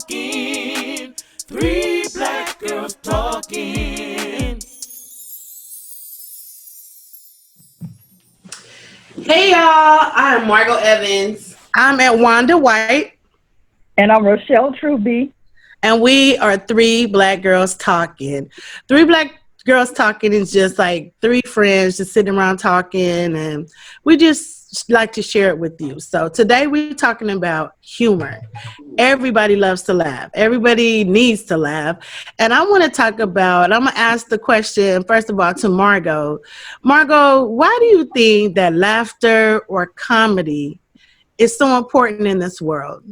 talking. Three black girls talking. Hey y'all, I'm Margot Evans. I'm Edwonda White. And I'm Rochelle Truby. And we are Three Black Girls Talking. Three Black Girls Talking is just like three friends just sitting around talking, and we just like to share it with you. So today we're talking about humor. Everybody loves to laugh. Everybody needs to laugh. And I want to talk about, I'm going to ask the question, first of all, to Margot. Margot, why do you think that laughter or comedy is so important in this world?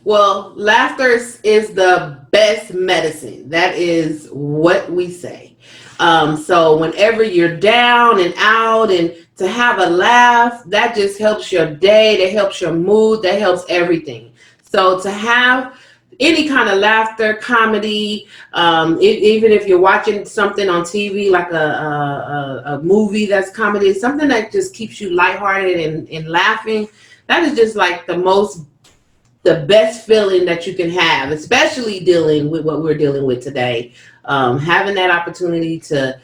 Well, laughter is the best medicine. That is what we say. So whenever you're down and out, and to have a laugh, that just helps your day, that helps your mood, that helps everything. So to have any kind of laughter, comedy, even if you're watching something on TV like a movie that's comedy, something that just keeps you lighthearted and laughing, that is just like the best feeling that you can have, especially dealing with what we're dealing with today. Having that opportunity to,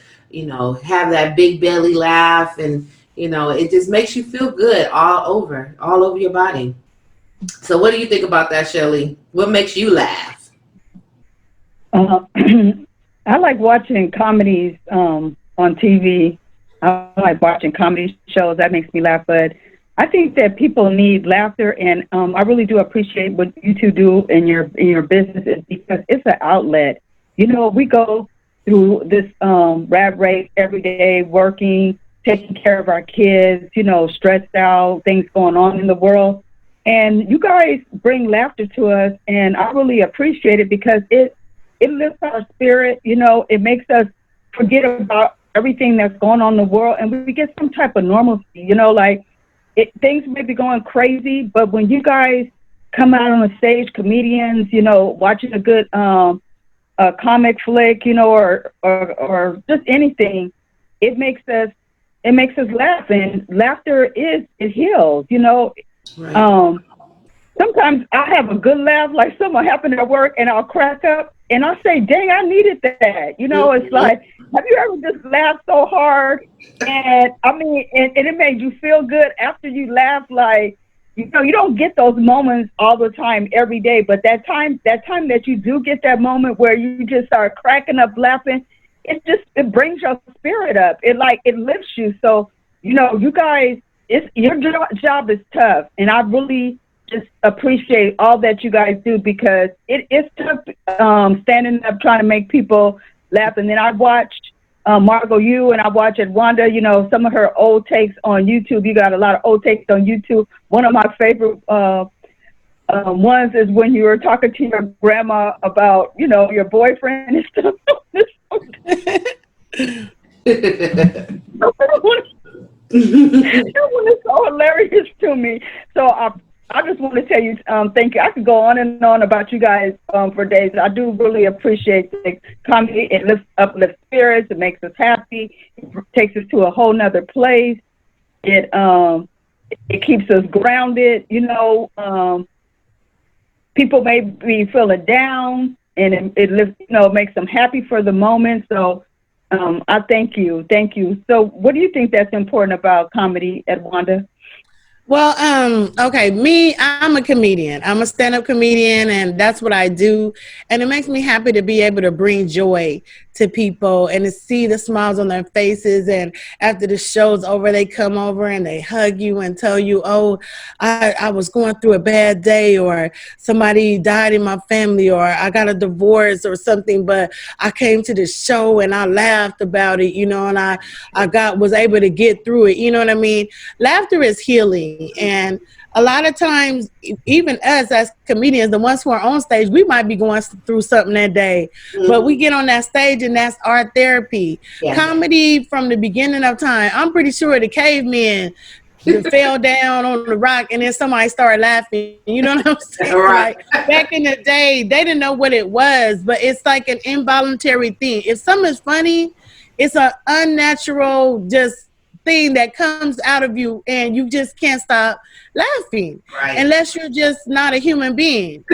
have that big belly laugh, and, it just makes you feel good all over your body. So what do you think about that, Shelley? What makes you laugh? I like watching comedies on TV. I like watching comedy shows. That makes me laugh. But I think that people need laughter, and I really do appreciate what you two do in your businesses, because it's an outlet. We go through this rat race every day, working, taking care of our kids, stressed out, things going on in the world. And you guys bring laughter to us, and I really appreciate it, because it lifts our spirit. It makes us forget about everything that's going on in the world, and we get some type of normalcy. Things may be going crazy, but when you guys come out on the stage, comedians, watching a good a comic flick, or just anything, it makes us laugh, and laughter it heals. Right. Sometimes I have a good laugh, like something happened at work, and I'll crack up, and I'll say, dang, I needed that. It's like, have you ever just laughed so hard? And it made you feel good after you laugh. Like, you don't get those moments all the time, every day, but that time that you do get that moment where you just start cracking up laughing, it brings your spirit up. It lifts you. So, you guys, your job is tough, and I really just appreciate all that you guys do, because it's tough standing up trying to make people laugh. And then I watched Margot, and I watch Edwonda, some of her old takes on YouTube. You got a lot of old takes on YouTube. One of my favorite ones is when you were talking to your grandma about, your boyfriend and stuff. That one is so hilarious to me. So I just want to tell you, thank you. I could go on and on about you guys for days. I do really appreciate the comedy. It uplifts spirits. It makes us happy. It takes us to a whole nother place. It keeps us grounded. People may be feeling down, and it lifts, makes them happy for the moment. So I thank you. Thank you. So what do you think that's important about comedy, Edwonda? Well, okay, I'm a comedian. I'm a stand-up comedian, and that's what I do. And it makes me happy to be able to bring joy to people and to see the smiles on their faces. And after the show's over, they come over and they hug you and tell you, oh, I was going through a bad day, or somebody died in my family, or I got a divorce or something, but I came to the show and I laughed about it, and I was able to get through it. You know what I mean? Laughter is healing. And a lot of times, even us as comedians, the ones who are on stage, we might be going through something that day, but we get on that stage and that's our therapy. Yeah. Comedy from the beginning of time, I'm pretty sure the cavemen fell down on the rock and then somebody started laughing. You know what I'm saying? Right. Like, back in the day, they didn't know what it was, but it's like an involuntary thing. If something is funny, it's an unnatural thing that comes out of you, and you just can't stop laughing, right, unless you're just not a human being.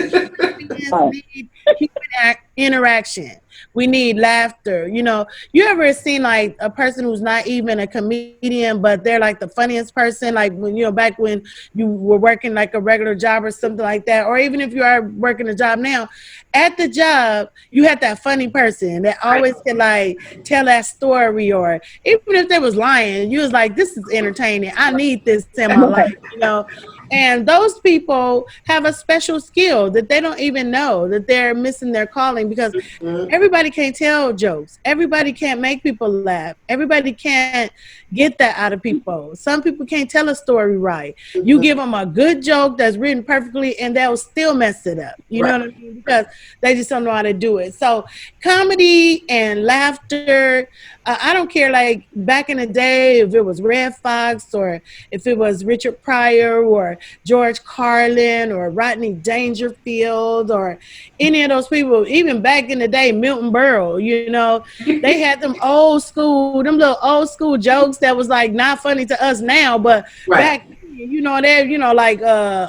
need human interaction. We need laughter. You know, you ever seen like a person who's not even a comedian, but they're like the funniest person? Like when, you know, back when you were working like a regular job or something like that, or even if you are working a job now, at the job, you had that funny person that always could like tell that story, or even if they was lying, you was like, this is entertaining. I need this in my life, you know. And those people have a special skill that they don't even know that they're missing their calling, because everybody can't tell jokes. Everybody can't make people laugh. Everybody can't get that out of people. Some people can't tell a story right. You give them a good joke that's written perfectly and they'll still mess it up. You know what I mean? Because they just don't know how to do it. So comedy and laughter, I don't care, like back in the day, if it was Red Fox or if it was Richard Pryor or George Carlin or Rodney Dangerfield or any of those people, even back in the day, Milton Berle, you know, they had them little old school jokes that was like not funny to us now, but back then, you know, they, you know, like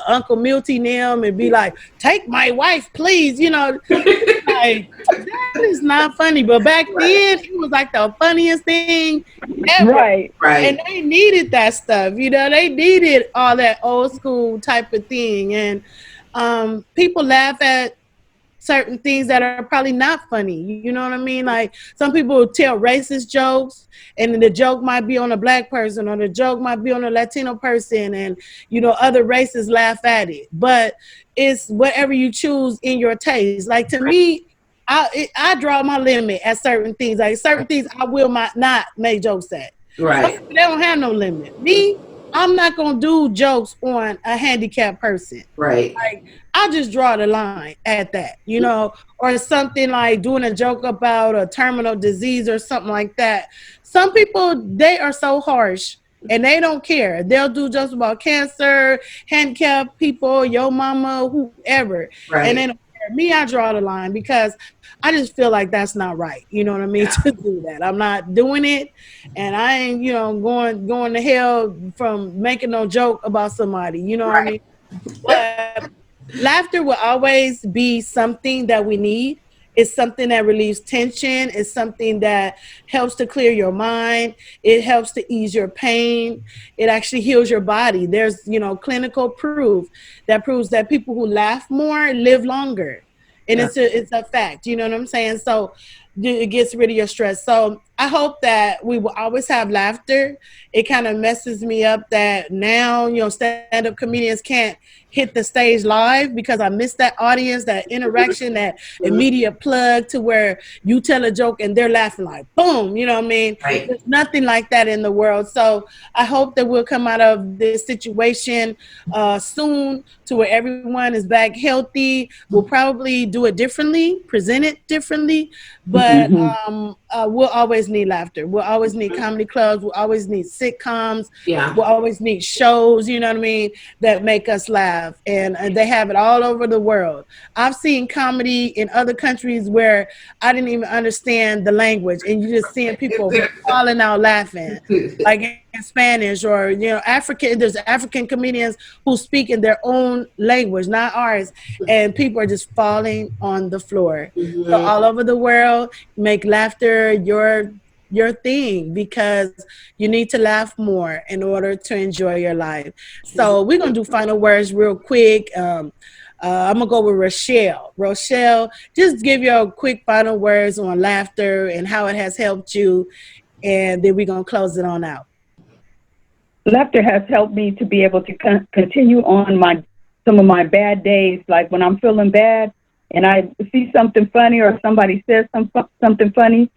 Uncle Milty Nim and be like, take my wife, please, you know, like that is not funny. But back then, it was like the funniest thing ever. Right. And they needed that stuff, you know, they needed all that old school type of thing. And people laugh at certain things that are probably not funny. You know what I mean? Like some people tell racist jokes and the joke might be on a black person or the joke might be on a Latino person, and you know, other races laugh at it. But it's whatever you choose in your taste. Like to me, I draw my limit at certain things. Like certain things I will not make jokes at. They don't have no limit. Me, I'm not gonna do jokes on a handicapped person. Like I just draw the line at that, you know, or something like doing a joke about a terminal disease or something like that. Some people, they are so harsh and they don't care. They'll do jokes about cancer, handicapped people, your mama, whoever, and they don't care. Me, I draw the line because I just feel like that's not right. You know what I mean? To do that. I'm not doing it. And I ain't, you know, going to hell from making no joke about somebody. You know what I mean? But laughter will always be something that we need. It's something that relieves tension. It's something that helps to clear your mind. It helps to ease your pain. It actually heals your body. There's, you know, clinical proof that proves that people who laugh more live longer. And it's a fact, you know what I'm saying? So it gets rid of your stress. So I hope that we will always have laughter. It kind of messes me up that now, you know, stand-up comedians can't hit the stage live because I miss that audience, that interaction, that immediate plug to where you tell a joke and they're laughing like boom, you know what I mean? There's nothing like that in the world. So I hope that we'll come out of this situation soon to where everyone is back healthy. We'll probably do it differently, present it differently, but we'll always need laughter. We'll always need comedy clubs. We'll always need sitcoms. We'll always need shows, you know what I mean, that make us laugh. And they have it all over the world. I've seen comedy in other countries where I didn't even understand the language, and you just seeing people falling out laughing, like in Spanish, or, you know, there's African comedians who speak in their own language, not ours, and people are just falling on the floor. So all over the world, make laughter your thing, because you need to laugh more in order to enjoy your life. So we're gonna do final words real quick. I'm gonna go with Rochelle. Rochelle, just give your quick final words on laughter and how it has helped you, and then we're gonna close it on out. Laughter has helped me to be able to continue on some of my bad days. Like when I'm feeling bad and I see something funny or somebody says something funny,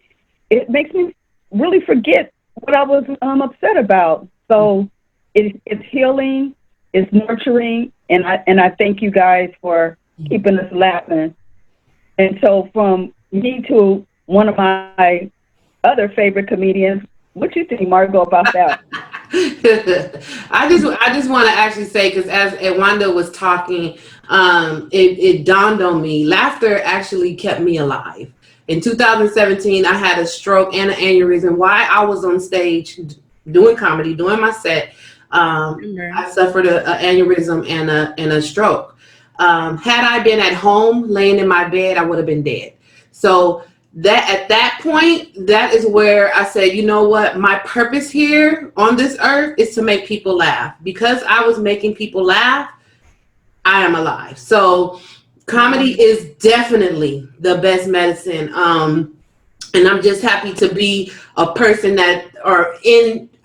it makes me really forget what I was upset about. So it's healing, it's nurturing, and I thank you guys for keeping us laughing. And so from me to one of my other favorite comedians, what you think, Margot, about that? I just want to actually say, because as Edwonda was talking, it dawned on me, laughter actually kept me alive. In 2017, I had a stroke and an aneurysm while I was on stage doing comedy, doing my set. I suffered an aneurysm and a stroke. Had I been at home laying in my bed, I would have been dead. So that at that point, that is where I said, you know what, my purpose here on this earth is to make people laugh. Because I was making people laugh, I am alive. So comedy is definitely the best medicine. And I'm just happy to be a person that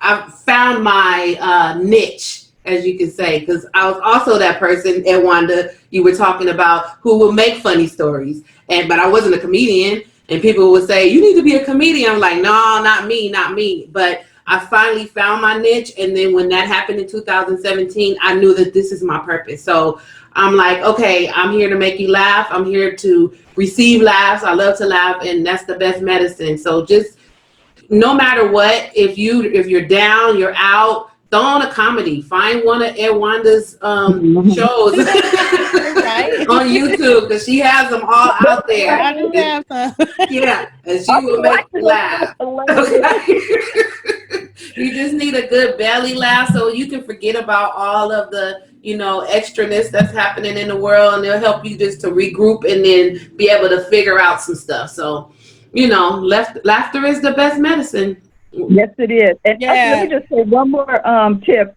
I've found my niche, as you can say, because I was also that person, Edwonda, you were talking about, who will make funny stories, but I wasn't a comedian. And people would say, you need to be a comedian. I'm like, no, not me, not me. But I finally found my niche. And then when that happened in 2017, I knew that this is my purpose. So I'm like, okay, I'm here to make you laugh. I'm here to receive laughs. I love to laugh, and that's the best medicine. So just no matter what, if you're down, you're out, throw on a comedy. Find one of Edwonda's shows on YouTube, because she has them all out there. I do have some. Yeah, and she will make you laugh. Okay. You just need a good belly laugh so you can forget about all of the extraness that's happening in the world, and they'll help you just to regroup and then be able to figure out some stuff. So laughter is the best medicine. Yes, it is. And let me just say one more tip.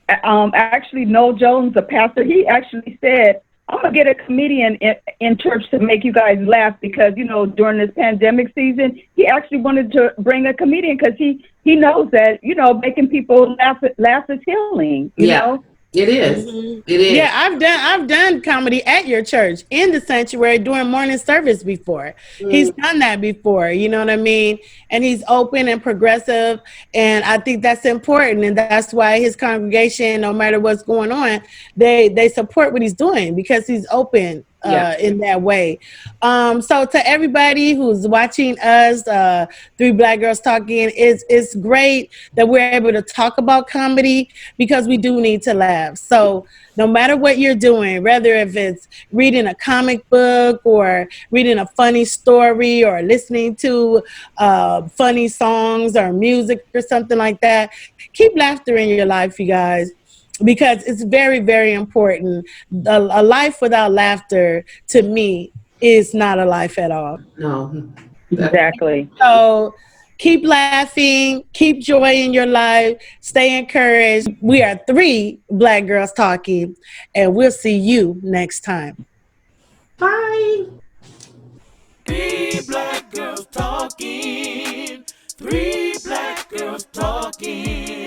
Actually, Noel Jones, the pastor, he actually said, I'm going to get a comedian in church to make you guys laugh, because, during this pandemic season, he actually wanted to bring a comedian because he knows that, making people laugh is healing, you know? It is. Mm-hmm. It is. Yeah, I've done comedy at your church in the sanctuary during morning service before. He's done that before, you know what I mean? And he's open and progressive, and I think that's important, and that's why his congregation, no matter what's going on, they support what he's doing, because he's open in that way. So to everybody who's watching us, Three Black Girls Talking, it's great that we're able to talk about comedy, because we do need to laugh. So no matter what you're doing, whether if it's reading a comic book or reading a funny story or listening to funny songs or music or something like that, keep laughter in your life, you guys, because it's very, very important. A life without laughter, to me, is not a life at all. No. Exactly. So keep laughing, keep joy in your life, stay encouraged. We are Three Black Girls Talking, and we'll see you next time. Bye. Three black girls talking. Three black girls talking.